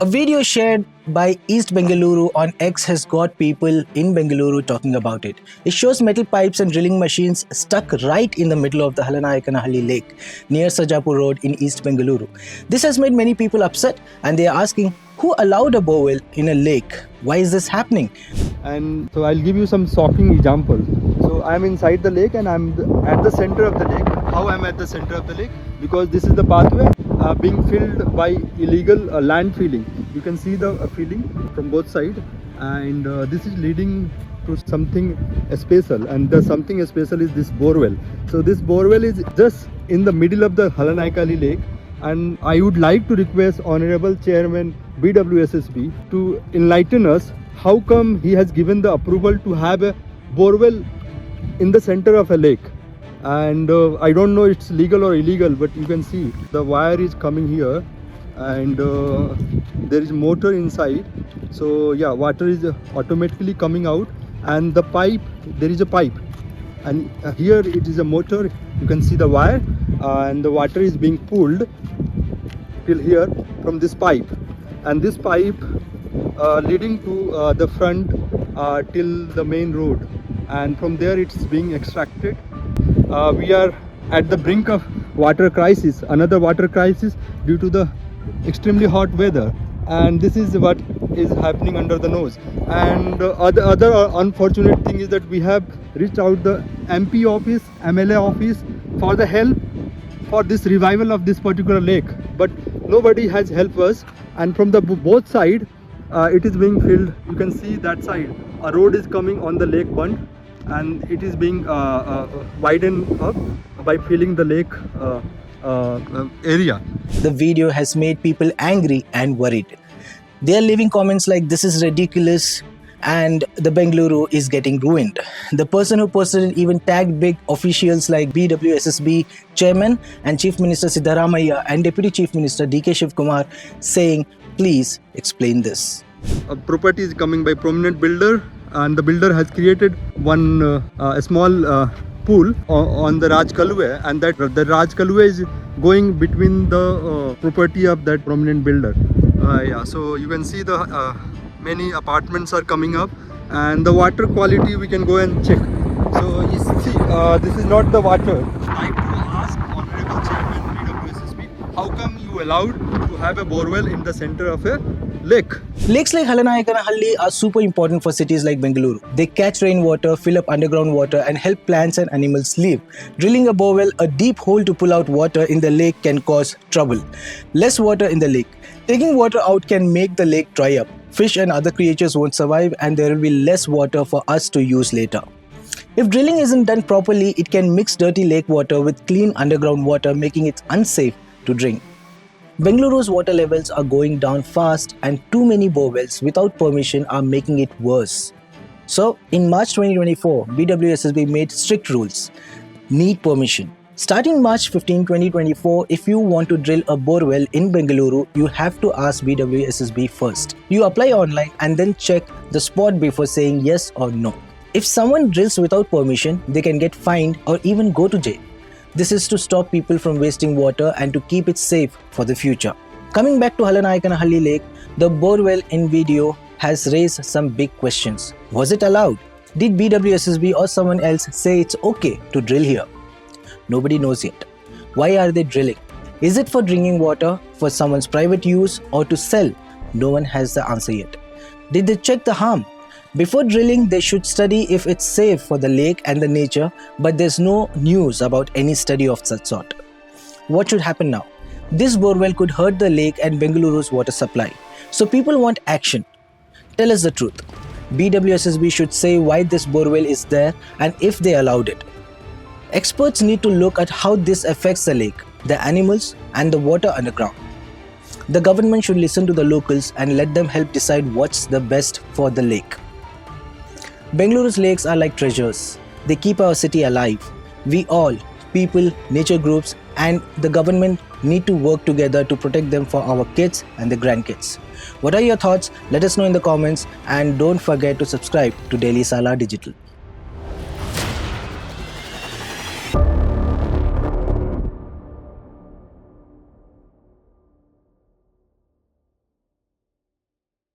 A video shared by East Bengaluru on X has got people in Bengaluru talking about it. It shows metal pipes and drilling machines stuck right in the middle of the Halanayakanahalli Lake near Sajapur Road in East Bengaluru. This has made many people upset and they are asking, who allowed a borewell in a lake? Why is this happening? And so I'll give you some shocking example. So I'm inside the lake and I'm at the center of the lake. How I'm at the center of the lake? Because this is the pathway being filled by illegal land filling. You can see the filling from both sides, and this is leading to something special, and the something special is this borewell. So this borewell is just in the middle of the Halanayakanahalli Lake, and I would like to request Honorable Chairman BWSSB to enlighten us how come he has given the approval to have a borewell in the center of a lake. And I don't know it's legal or illegal, but you can see the wire is coming here, and there is motor inside. So yeah, water is automatically coming out, and the pipe, there is a pipe, and here it is a motor. You can see the wire, and the water is being pulled till here from this pipe, and this pipe leading to the front till the main road, and from there it's being extracted. We are at the brink of water crisis, another water crisis due to the extremely hot weather, and this is what is happening under the nose. And other unfortunate thing is that we have reached out the MP office, MLA office for the help for this revival of this particular lake, but nobody has helped us. And from the both side it is being filled. You can see that side a road is coming on the lake bund, and it is being widened up by filling the lake area. The video has made people angry and worried. They are leaving comments like, this is ridiculous and the Bengaluru is getting ruined. The person who posted it even tagged big officials like BWSSB Chairman and Chief Minister Siddaramaiah and Deputy Chief Minister DK Shivkumar, saying, please explain this. A property is coming by prominent builder, and the builder has created one a small pool on the Raj Kalwe, and that the Raj Kalwe is going between the property of that prominent builder. Yeah, so you can see the many apartments are coming up, and the water quality we can go and check. So you see, this is not the water. I like to ask Honorable Chairman BWSSB, how come you allowed to have a borewell in the center of a lake? Lakes like Halanayakanahalli are super important for cities like Bengaluru. They catch rainwater, fill up underground water and help plants and animals live. Drilling a borewell, a deep hole to pull out water in the lake, can cause trouble. Less water in the lake. Taking water out can make the lake dry up. Fish and other creatures won't survive, and there will be less water for us to use later. If drilling isn't done properly, it can mix dirty lake water with clean underground water, making it unsafe to drink. Bengaluru's water levels are going down fast, and too many borewells without permission are making it worse. So, in March 2024, BWSSB made strict rules. Need permission. Starting March 15, 2024, if you want to drill a borewell in Bengaluru, you have to ask BWSSB first. You apply online and then check the spot before saying yes or no. If someone drills without permission, they can get fined or even go to jail. This is to stop people from wasting water and to keep it safe for the future. Coming back to Halanayakanahalli Lake, the borewell in video has raised some big questions. Was it allowed? Did BWSSB or someone else say it's okay to drill here? Nobody knows yet. Why are they drilling? Is it for drinking water, for someone's private use, or to sell? No one has the answer yet. Did they check the harm? Before drilling, they should study if it's safe for the lake and the nature, but there's no news about any study of such sort. What should happen now? This borewell could hurt the lake and Bengaluru's water supply. So people want action. Tell us the truth. BWSSB should say why this borewell is there and if they allowed it. Experts need to look at how this affects the lake, the animals, and the water underground. The government should listen to the locals and let them help decide what's the best for the lake. Bengaluru's lakes are like treasures. They keep our city alive. We all, people, nature groups, and the government need to work together to protect them for our kids and the grandkids. What are your thoughts? Let us know in the comments, and don't forget to subscribe to Daily Salar Digital.